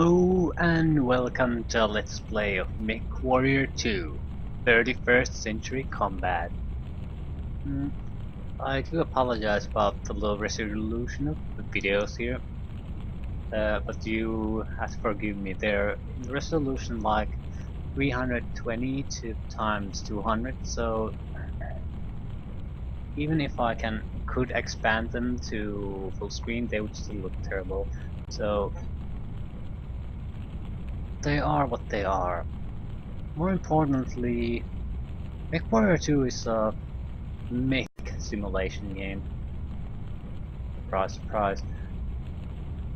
Hello and welcome to Let's Play of Mechwarrior 2 31st Century Combat. I do apologize about the low resolution of the videos here, but you have to forgive me. They're in resolution like 320 to times 200, so even if I could expand them to full screen, they would still look terrible. So they are what they are. More importantly, Mechwarrior 2 is a mech simulation game. Surprise, surprise.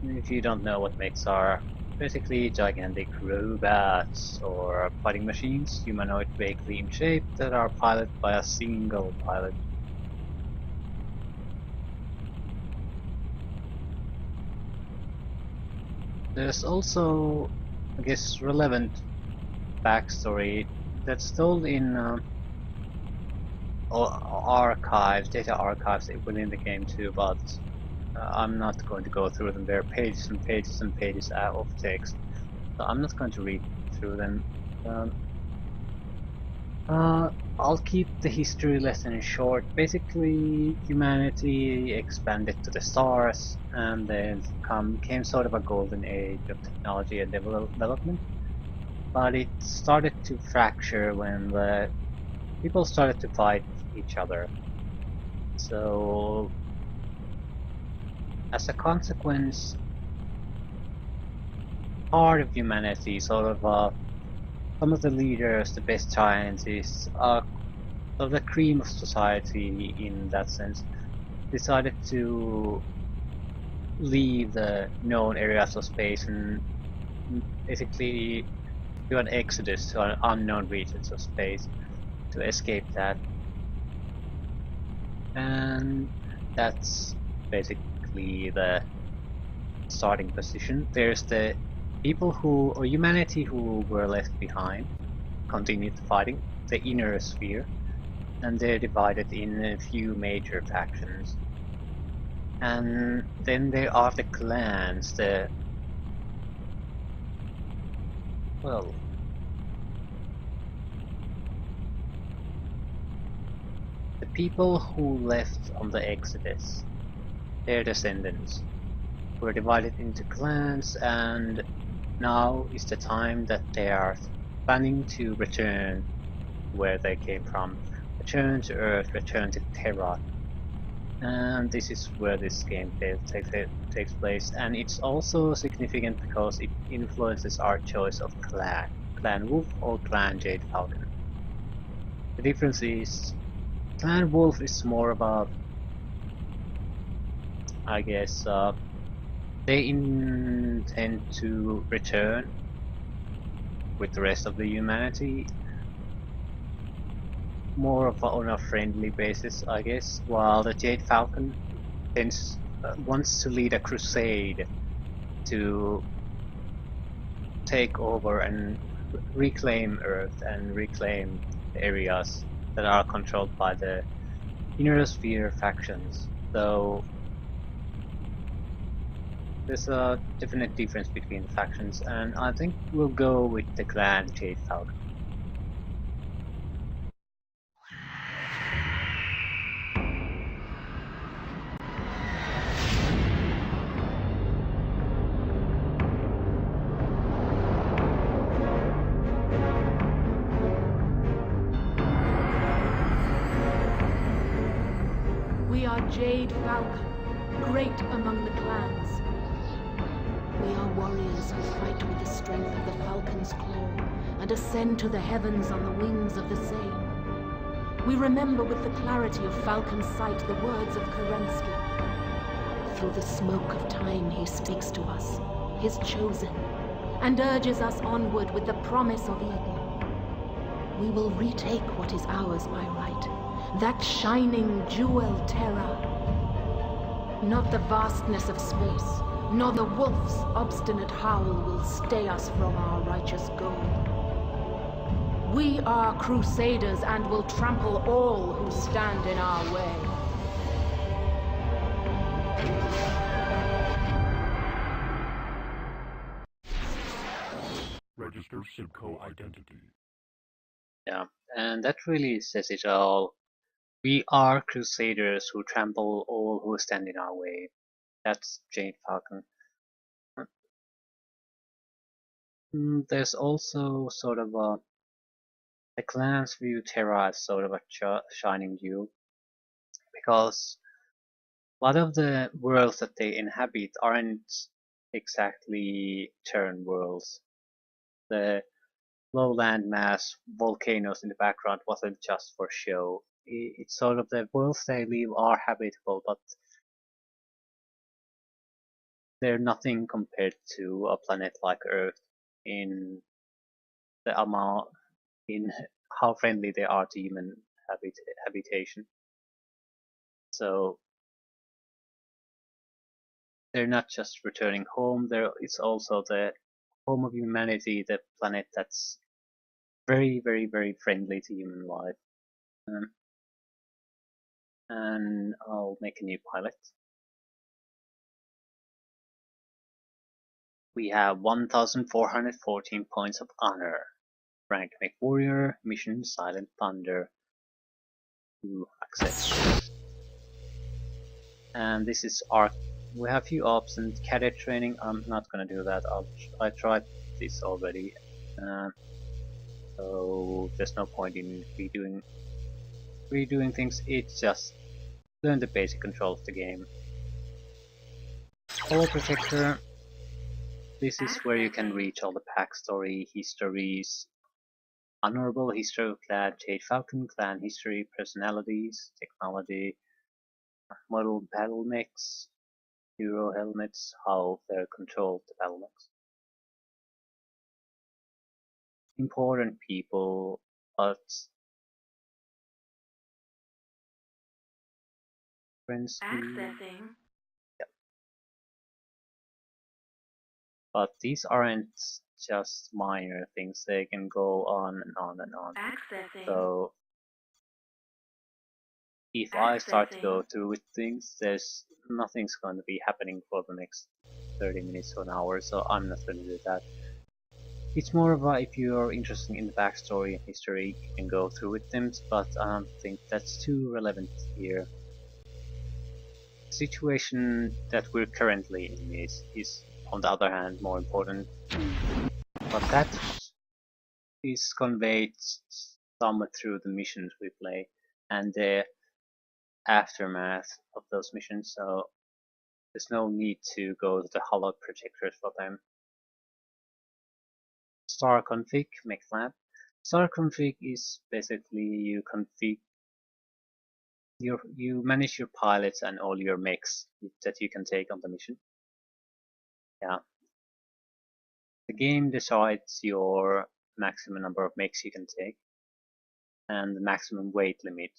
If you don't know what mechs are, basically gigantic robots or fighting machines, humanoid vaguely in shape, that are piloted by a single pilot. There's also, I guess, relevant backstory that's told in archives, data archives within the game too, but I'm not going to go through them. There are pages and pages and pages of text, so I'm not going to read through them. I'll keep the history lesson short. Basically, humanity expanded to the stars, and then came sort of a golden age of technology and development. But it started to fracture when the people started to fight each other. So, as a consequence, part of humanity, sort of some of the leaders, the best scientists, of the cream of society in that sense, decided to leave the known areas of space and basically do an exodus to unknown regions of space to escape that. And that's basically the starting position. There's the people or humanity who were left behind, continued fighting, the inner sphere, and they're divided in a few major factions. And then there are the clans, the people who left on the Exodus, their descendants, were divided into clans, and now is the time that they are planning to return where they came from. Return to Earth, return to Terra. And this is where this game takes place, and it's also significant because it influences our choice of clan. Clan Wolf or Clan Jade Falcon. The difference is, Clan Wolf is more about, I guess, they intend to return with the rest of the humanity, more of on a friendly basis, I guess, while the Jade Falcon wants to lead a crusade to take over and reclaim Earth and reclaim the areas that are controlled by the inner sphere factions. Though there's a definite difference between the factions, and I think we'll go with the Clan Jade Falcon. We are Jade Falcon, great among the clans. We are warriors who fight with the strength of the Falcon's claw and ascend to the heavens on the wings of the same. We remember with the clarity of Falcon's sight the words of Kerensky. Through the smoke of time he speaks to us, his chosen, and urges us onward with the promise of Eden. We will retake what is ours by right, that shining jewel Terra. Not the vastness of space, nor the wolf's obstinate howl will stay us from our righteous goal. We are crusaders and will trample all who stand in our way. Register Simcoe identity. Yeah, and that really says it all. We are crusaders who trample all who stand in our way. That's Jade Falcon. There's also sort of the clans view Terra as sort of a shining jewel, because a lot of the worlds that they inhabit aren't exactly turn worlds. The low land mass volcanoes in the background wasn't just for show. It's sort of the worlds they live are habitable, but they're nothing compared to a planet like Earth in the amount in how friendly they are to human habitation. So they're not just returning home, it's also the home of humanity, the planet that's very, very, very friendly to human life. Um, and I'll make a new pilot. We have 1,414 points of honor. Rank Mechwarrior, mission Silent Thunder. To accept. And this is our. We have a few options. Cadet training. I'm not gonna do that. I tried this already. So there's no point in redoing things. It's just learn the basic control of the game. Holo Protector. This is where you can reach all the backstory, histories, honorable history of clan, Jade Falcon, clan history, personalities, technology, model battle mechs, hero helmets, how they're controlled, the battle mechs. Important people, but friends. Accessing. Yep. But these aren't just minor things, they can go on and on and on. Accessing. So if I start to go through with things, there's nothing's going to be happening for the next 30 minutes to an hour, so I'm not going to do that. It's more of a, if you're interested in the backstory and history, you can go through with them, but I don't think that's too relevant here. The situation that we're currently in is on the other hand more important, but that is conveyed somewhat through the missions we play and the aftermath of those missions, so there's no need to go to the holo projectors for them. Star config, make lab. Star config is basically you manage your pilots and all your mechs that you can take on the mission. Yeah. The game decides your maximum number of mechs you can take and the maximum weight limit.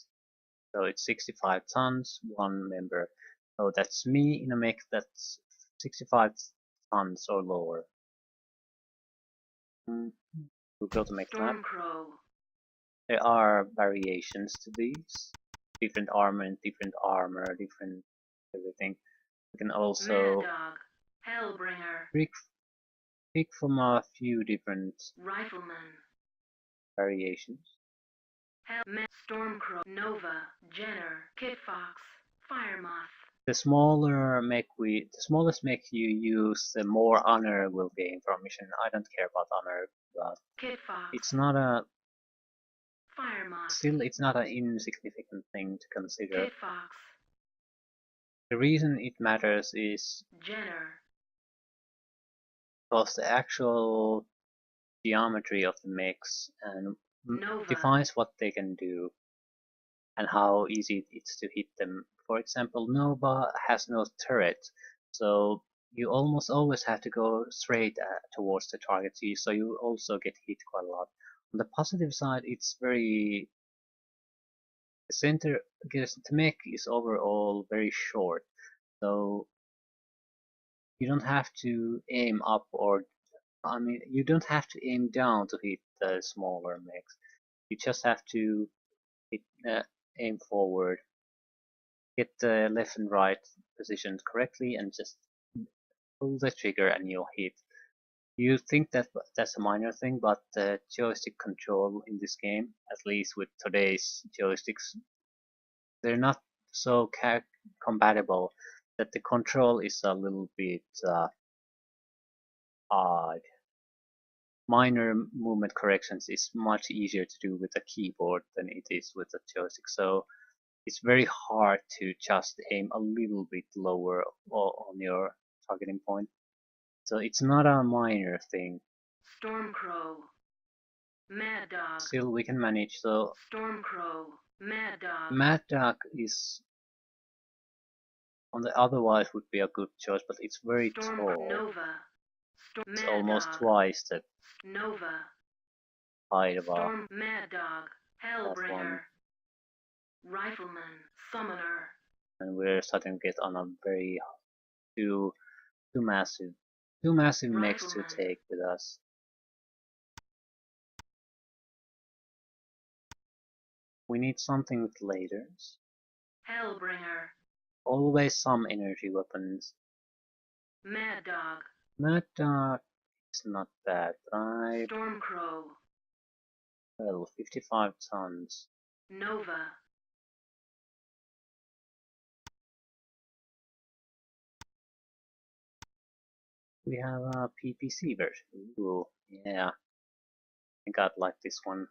So it's 65 tons, one member. So that's me in a mech that's 65 tons or lower. We'll go to mech lab. There are variations to these. Different armor, different everything. You can also pick from a few different variations. Stormcrow, Nova, Jenner, Kit Fox, Firemoth. The smallest mech you use, the more honor will gain from mission. I don't care about honor, but it's not a still it's not an insignificant thing to consider. The reason it matters is because the actual geometry of the mechs and defines what they can do and how easy it is to hit them. For example, Nova has no turret, so you almost always have to go straight towards the target, so you also get hit quite a lot. On the positive side, it's very the mech is overall very short, so you don't have to aim up you don't have to aim down to hit the smaller mechs. You just have to hit, aim forward, get the left and right positioned correctly, and just pull the trigger and you'll hit. You think that that's a minor thing, but the joystick control in this game, at least with today's joysticks, they're not so compatible that the control is a little bit odd. Minor movement corrections is much easier to do with a keyboard than it is with a joystick, so it's very hard to just aim a little bit lower on your targeting point. So it's not a minor thing. Stormcrow. Mad Dog. Still, we can manage. So Stormcrow. Mad Dog. Mad Dog is on the otherwise would be a good choice, but it's very tall. Nova. It's Mad almost Dog. twice the Nova. height of a Storm. Mad Dog. that one, Hellbringer. Rifleman. Summoner. and we're starting to get on a very too massive mechs to Rifleman. take with us. We need something with lasers. Hellbringer. Always some energy weapons. Mad Dog. Mad Dog is not bad, but Stormcrow. well, 55 tons. Nova. We have a PPC version. Ooh, yeah. I think I'd like this one.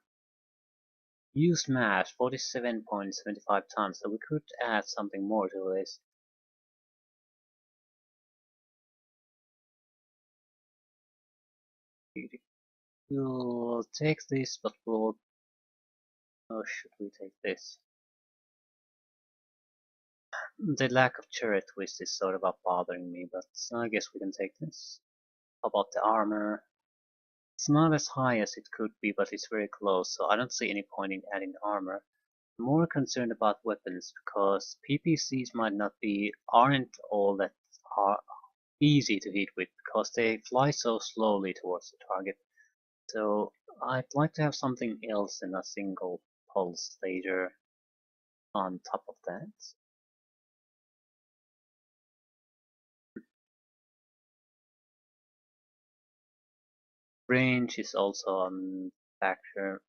Used mass 47.75 tons, so we could add something more to this. We'll take this, but we'll... Oh, should we take this? The lack of turret twist is sort of bothering me, but I guess we can take this. How about the armor? It's not as high as it could be, but it's very close, so I don't see any point in adding armor. I'm more concerned about weapons, because PPCs aren't all that easy to hit with, because they fly so slowly towards the target. So I'd like to have something else than a single pulse laser on top of that. Range is also a factor.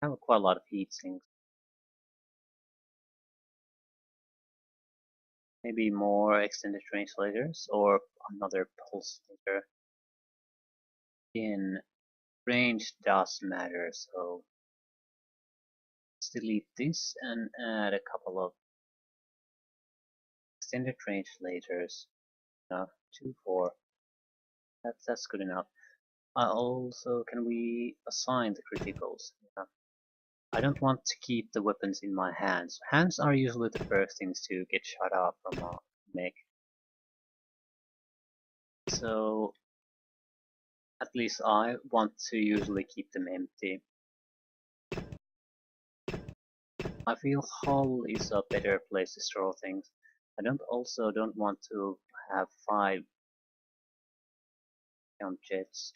I have quite a lot of heat sinks. Maybe more extended range lasers or another pulse laser. In range does matter, so let's delete this and add a couple of extended range lasers. 2, 4. That's good enough. Also, can we assign the criticals? Yeah. I don't want to keep the weapons in my hands. Hands are usually the first things to get shot off from a mech. So at least I want to usually keep them empty. I feel hull is a better place to store things. I don't want to have 5 jump jets.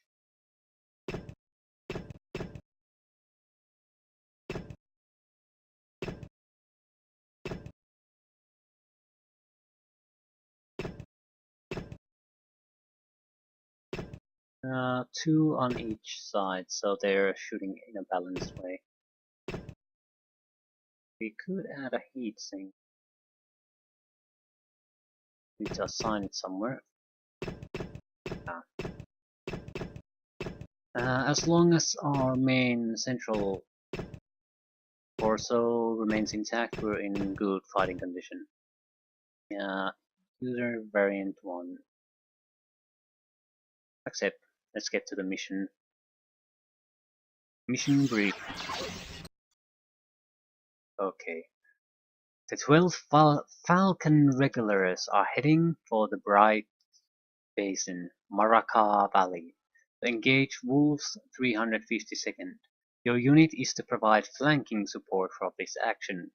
Two on each side, so they're shooting in a balanced way. We could add a heat sink. We need to assign it somewhere. As long as our main central torso remains intact, we're in good fighting condition. Yeah, user variant 1. Accept. Let's get to the mission. Mission brief. Okay. The 12 Falcon regulars are heading for the Bright Basin, Maraca Valley, to engage Wolves 352nd. Your unit is to provide flanking support for this action.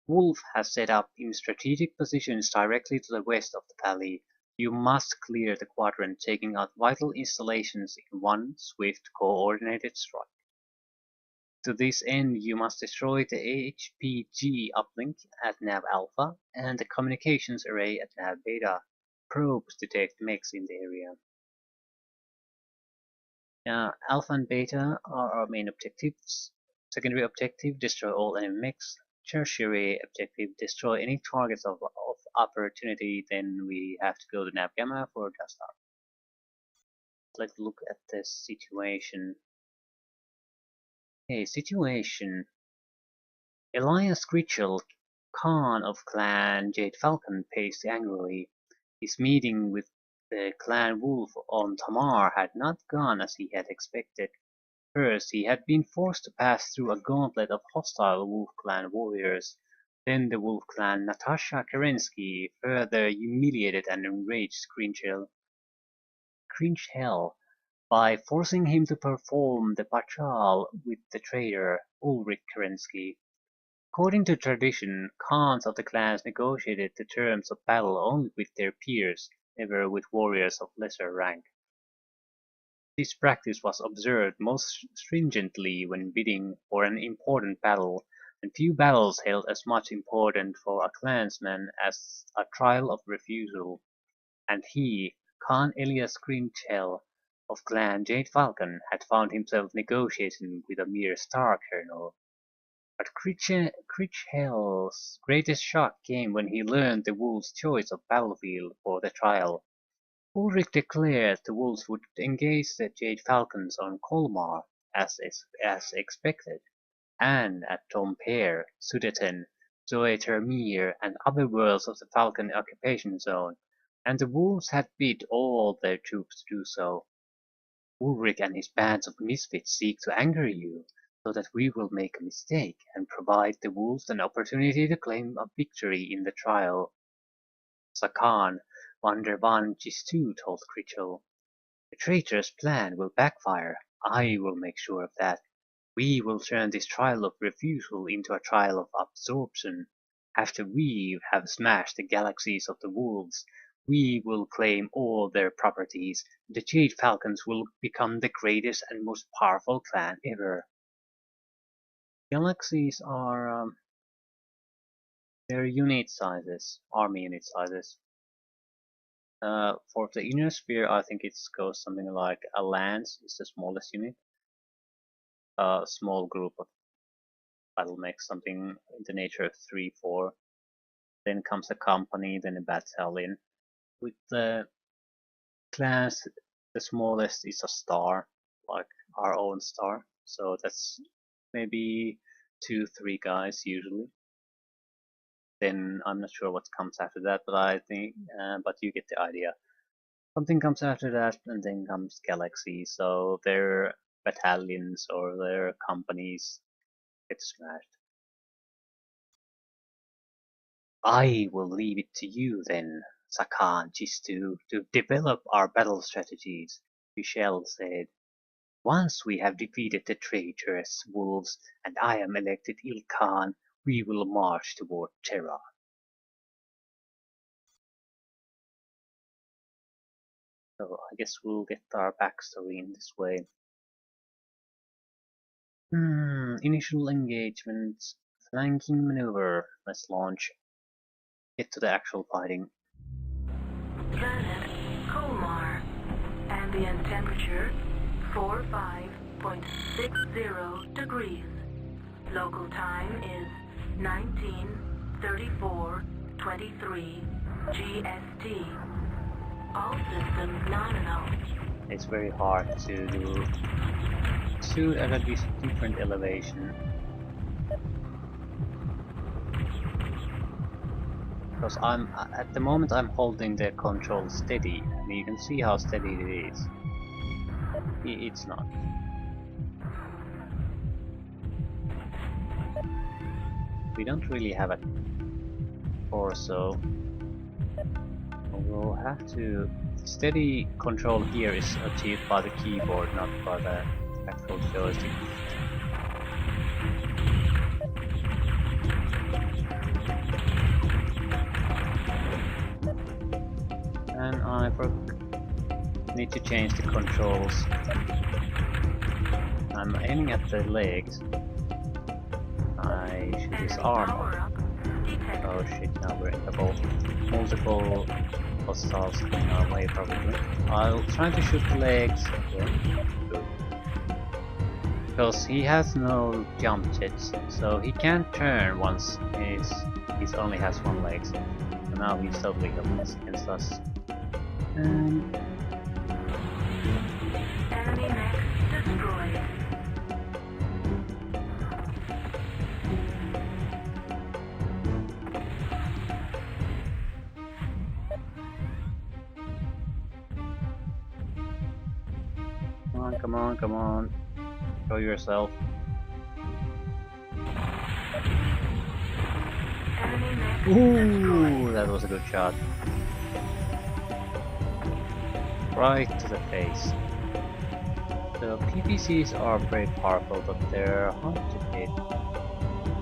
Wolf has set up in strategic positions directly to the west of the valley. You must clear the quadrant, taking out vital installations in one swift, coordinated strike. To this end, you must destroy the HPG uplink at Nav Alpha and the communications array at Nav Beta. Probes detect mechs in the area. Alpha and Beta are our main objectives. Secondary objective, destroy all enemy mechs. Tertiary objective, destroy any targets of opportunity. Then we have to go to Nav Gamma for Dust Star. Let's look at the situation. Hey, situation. Elias Gritchell, Khan of Clan Jade Falcon, paced angrily. His meeting with the Clan Wolf on Tamar had not gone as he had expected. First, he had been forced to pass through a gauntlet of hostile Wolf Clan warriors. Then the Wolf Clan Natasha Kerensky further humiliated and enraged Cringehell by forcing him to perform the patrol with the traitor Ulrich Kerensky. According to tradition, Khans of the clans negotiated the terms of battle only with their peers, never with warriors of lesser rank. This practice was observed most stringently when bidding for an important battle, and few battles held as much importance for a clansman as a trial of refusal. And he, Khan Elias Grinchell of Clan Jade Falcon, had found himself negotiating with a mere star colonel. But Critchell's greatest shock came when he learned the wolves' choice of battlefield for the trial. Ulrich declared the wolves would engage the Jade Falcons on Colmar, as expected, and at Dompere, Sudeten, Zoetermeer, and other worlds of the Falcon occupation zone, and the wolves had bid all their troops to do so. Ulrich and his bands of misfits seek to anger you, so that we will make a mistake and provide the wolves an opportunity to claim a victory in the trial. Sakan, Vandervan Gistu told Critchell. The traitor's plan will backfire. I will make sure of that. We will turn this trial of refusal into a trial of absorption. After we have smashed the galaxies of the wolves, we will claim all their properties. The Jade Falcons will become the greatest and most powerful clan ever. Galaxies are their unit sizes, army unit sizes. For the inner sphere, I think it goes something like a lance is the smallest unit. A small group of battle mechs, something in the nature of 3-4. Then comes a company, then a battalion. With the clans, the smallest is a star, like our own star. So that's maybe 2-3 guys usually. Then I'm not sure what comes after that, but I think, but you get the idea. Something comes after that, and then comes Galaxy. So their battalions or their companies get smashed. I will leave it to you then, Sakan Chistu, to develop our battle strategies, Michelle said. Once we have defeated the traitorous wolves and I am elected Ilkhan, we will march toward Terra. So I guess we'll get our backstory in this way. Initial engagements, flanking maneuver. Let's launch. Get to the actual fighting. Planet Colmar. Ambient temperature 45.60 degrees. Local time is 19:34:23 GST. All systems nominal. It's very hard to shoot at a different elevation. Because at the moment I'm holding the control steady, and you can see how steady it is. It's not. We don't really have a torso. We'll have to... Steady control here is achieved by the keyboard, not by the actual joystick. And I need to change the controls. I'm aiming at the legs. I should disarm. Oh shit, now we're in multiple hostiles coming our way probably. I'll try to shoot the legs. Okay. Good. because he has no jump jets, so he can't turn once he's only has one leg. So now he's totally helpless against us. Enemy mech destroyed. Come on, come on. Show yourself. Enemy mech Ooh, that was a good shot. Right to the face. The PPCs are very powerful, but they're hard to hit.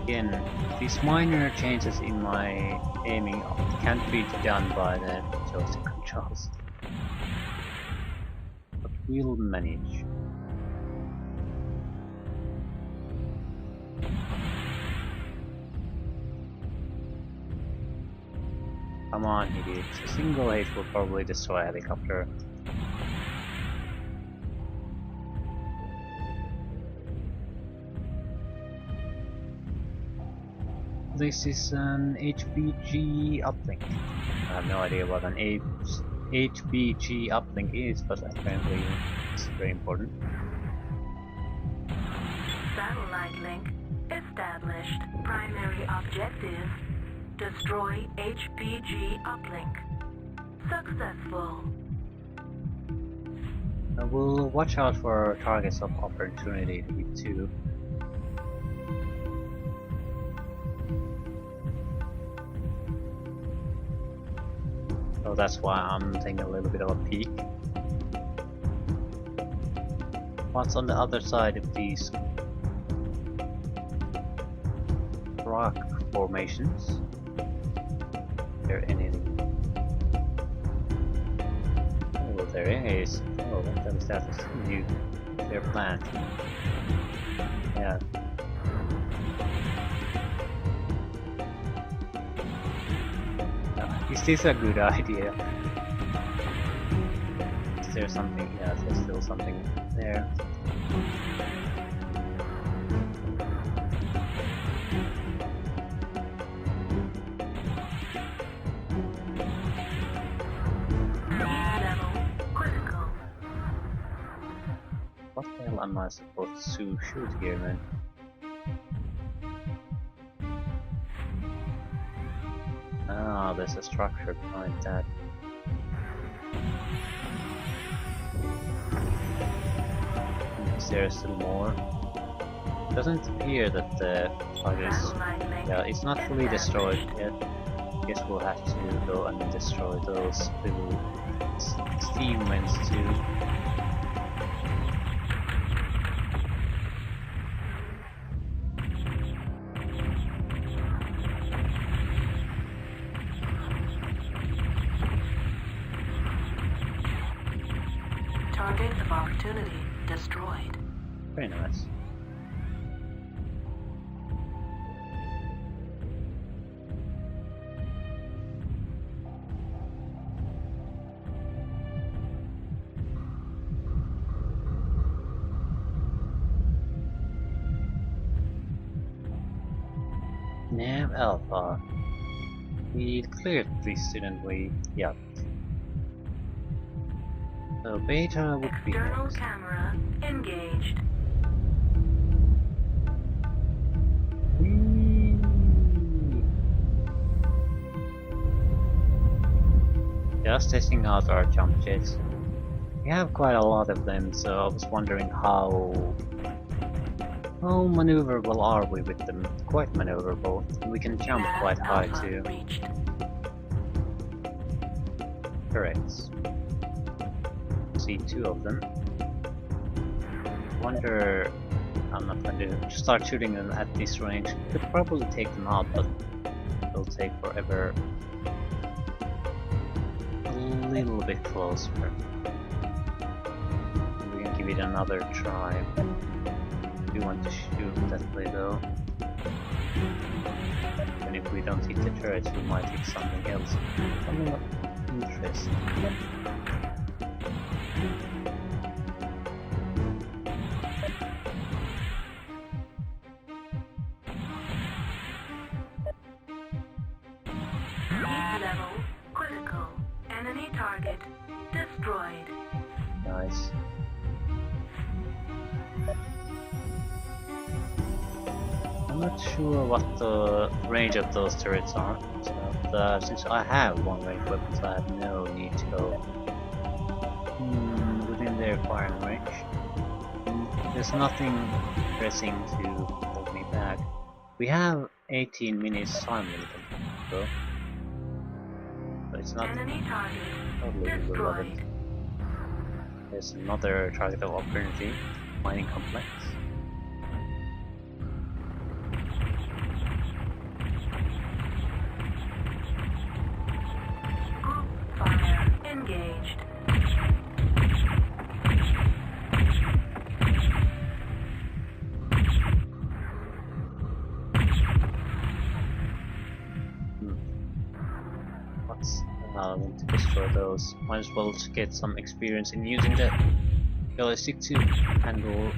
Again, these minor changes in my aiming can't be done by the joystick controls. But we'll manage. Come on, idiots. A single hit will probably destroy a helicopter. This is an HBG uplink. I have no idea what an HBG uplink is, but apparently it's very important. satellite link established. Primary objective: destroy HPG uplink. Successful. We'll watch out for targets of opportunity to hit too. So that's why I'm taking a little bit of a peek. What's on the other side of these rock formations? Is there anything? Oh, there is. Oh, what is that? It's new. Their plant. Yeah. Is this a good idea? Is there something? Yeah, there's still something there. Level critical. What the hell am I supposed to shoot here, man? Ah, there's a structure behind that. Is there still more? Doesn't appear that the target is... Yeah, it's not fully destroyed yet. Guess we'll have to go and destroy those little steam vents too. Target of opportunity destroyed. Very nice. Nav Alpha. We cleared this, didn't we? Yeah. So Beta would be External next. camera engaged. Whee! Just testing out our jump jets. We have quite a lot of them, so I was wondering how maneuverable are we with them? Quite maneuverable. We can jump Nav quite high Alpha too. reached. Correct. See two of them. Wonder. I'm not going to start shooting them at this range. Could probably take them out, but it'll take forever. A little bit closer. We can give it another try. We want to shoot that way though. And if we don't hit the turrets, we might hit something else. Something of interest. nice. I'm not sure what the range of those turrets are, but since I have long-range weapons, I have no need to go within their firing range. There's nothing pressing to hold me back. We have 18 minutes time limit, though, but it's not Enemy target totally irrelevant. destroyed. There's another target of opportunity, mining complex. Group fire engaged. Let's want to destroy those. Might as well get some experience in using the joystick to handle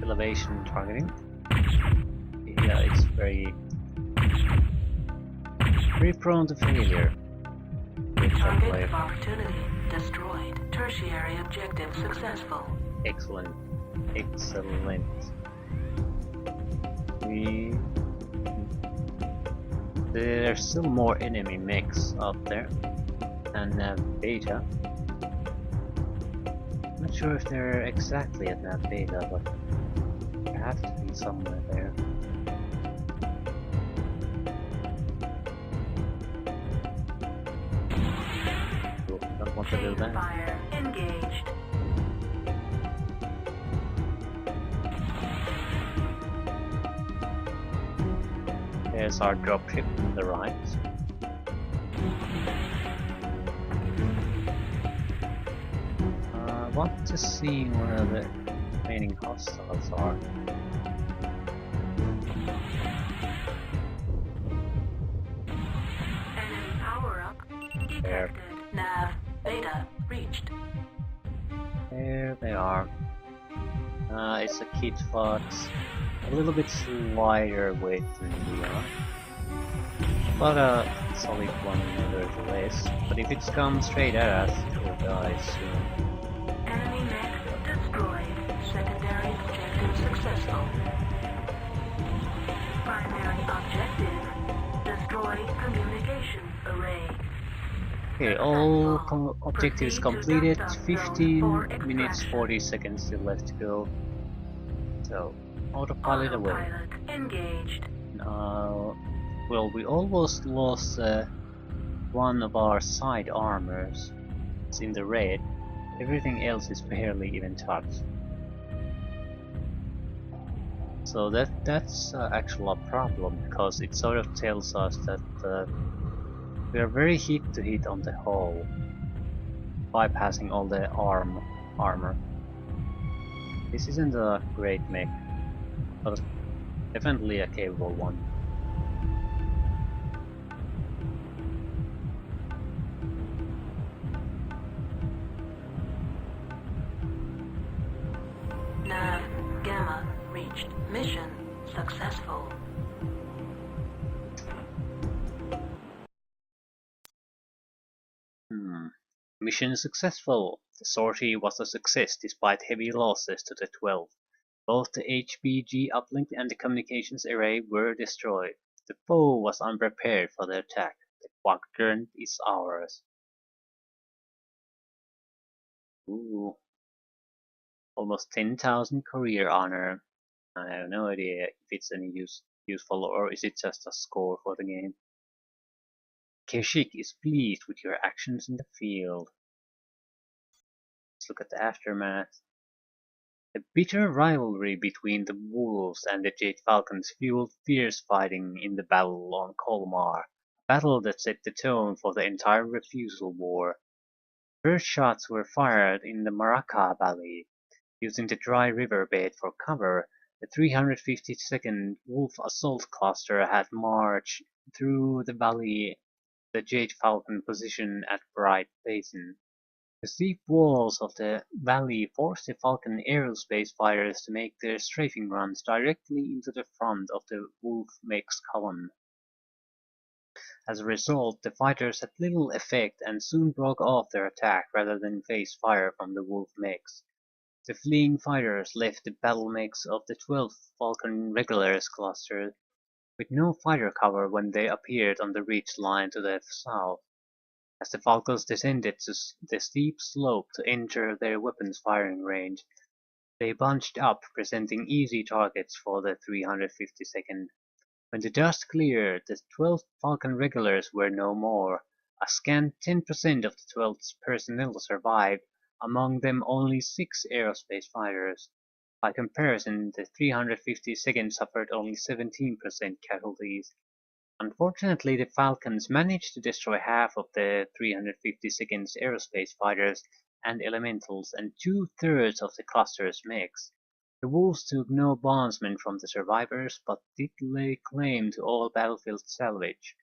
elevation targeting. Yeah, it's very prone to failure. Target of opportunity destroyed. Tertiary objective successful. Excellent. There's still more enemy mechs out there, and nav beta. Not sure if they're exactly at nav beta, but there have to be somewhere there. Cool. Don't want to do Jade that. fire engaged. There's our dropship on the right. I want to see where the remaining hostiles are. Enemy power up There. detected. Nav beta reached. There they are. It's a Kit Fox. A little bit lighter weight than we are. But a solid one nevertheless. But if it's come straight at us, it'll die soon. Enemy mech destroyed. Secondary objective successful. Primary objective destroy communications array. Okay, all objectives completed. 15 minutes 40 seconds still left to go. So, autopilot away. Autopilot engaged. Well, we almost lost one of our side armors. It's in the red. Everything else is barely even touched. So that's actually a problem, because it sort of tells us that we are very hit to hit on the hull, bypassing all the armor. This isn't a great mech, but definitely a capable one. Nav gamma reached. Mission successful. Mission successful. The sortie was a success despite heavy losses to the 12. Both the HBG uplink and the communications array were destroyed. The foe was unprepared for the attack. The quadrant is ours. Ooh. Almost 10,000 career honor. I have no idea if it's any useful, or is it just a score for the game. Keshik is pleased with your actions in the field. Let's look at the aftermath. The bitter rivalry between the Wolves and the Jade Falcons fueled fierce fighting in the battle on Colmar, a battle that set the tone for the entire Refusal War. First shots were fired in the Maraca Valley. Using the dry riverbed for cover, the 352nd Wolf Assault Cluster had marched through the valley the Jade Falcon position at Bright Basin. The steep walls of the valley forced the Falcon aerospace fighters to make their strafing runs directly into the front of the Wolf Mech's column. As a result, the fighters had little effect and soon broke off their attack rather than face fire from the wolf mechs. The fleeing fighters left the battle mechs of the 12th Falcon Regulars cluster with no fighter cover when they appeared on the ridge line to the south. As the Falcons descended the steep slope to enter their weapons firing range, they bunched up, presenting easy targets for the 352nd. When the dust cleared, the 12th Falcon Regulars were no more. A scant 10% of the 12th's personnel survived, among them only 6 aerospace fighters. By comparison, the 352nd suffered only 17% casualties. Unfortunately, the Falcons managed to destroy half of the 352nd's aerospace fighters and elementals and two-thirds of the cluster's mechs. The Wolves took no bondsmen from the survivors, but did lay claim to all battlefield salvage.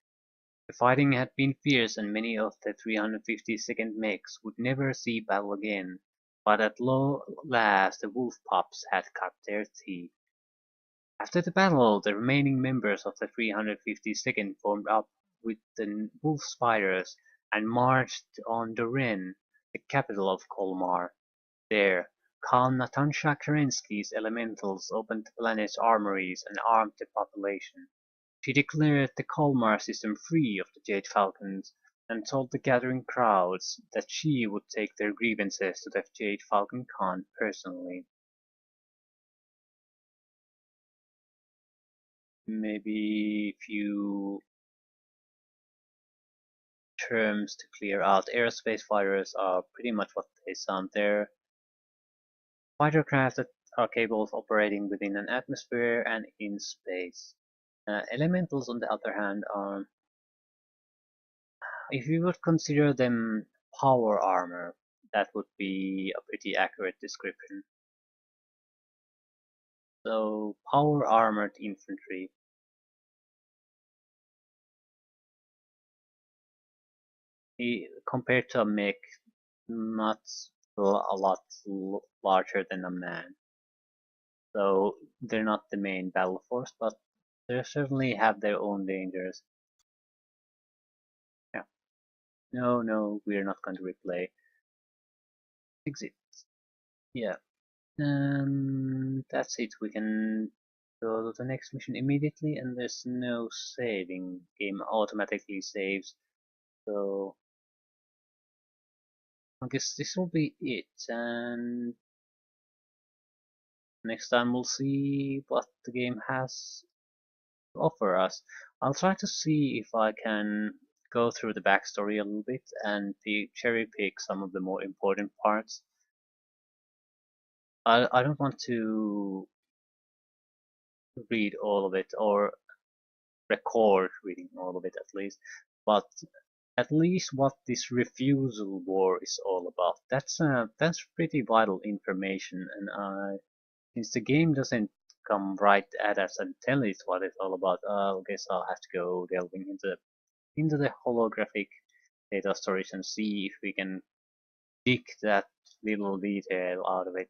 The fighting had been fierce and many of the 352nd mechs would never see battle again, but at last the Wolf Pups had cut their teeth. After the battle, the remaining members of the 352nd formed up with the Wolf Spiders and marched on Doren, the capital of Colmar. There, Khan Natansha Kerensky's elementals opened the planet's armories and armed the population. She declared the Colmar system free of the Jade Falcons and told the gathering crowds that she would take their grievances to the Jade Falcon Khan personally. Maybe a few terms to clear out. Aerospace fighters are pretty much what they sound. They're fighter craft that are capable of operating within an atmosphere and in space. Elementals, on the other hand, are, if you would consider them power armor, that would be a pretty accurate description. So, power armored infantry. Compared to a mech, not a lot larger than a man. So they're not the main battle force, but they certainly have their own dangers. Yeah. No, we're not going to replay. Exit. Yeah. And that's it. We can go to the next mission immediately, and there's no saving. Game automatically saves. So I guess this will be it, and next time we'll see what the game has to offer us. I'll try to see if I can go through the backstory a little bit and cherry pick some of the more important parts. I don't want to read all of it or record reading all of it at least, but at least what this refusal war is all about. That's pretty vital information, and since the game doesn't come right at us and tell us what it's all about, I guess I'll have to go delving into the holographic data storage and see if we can dig that little detail out of it.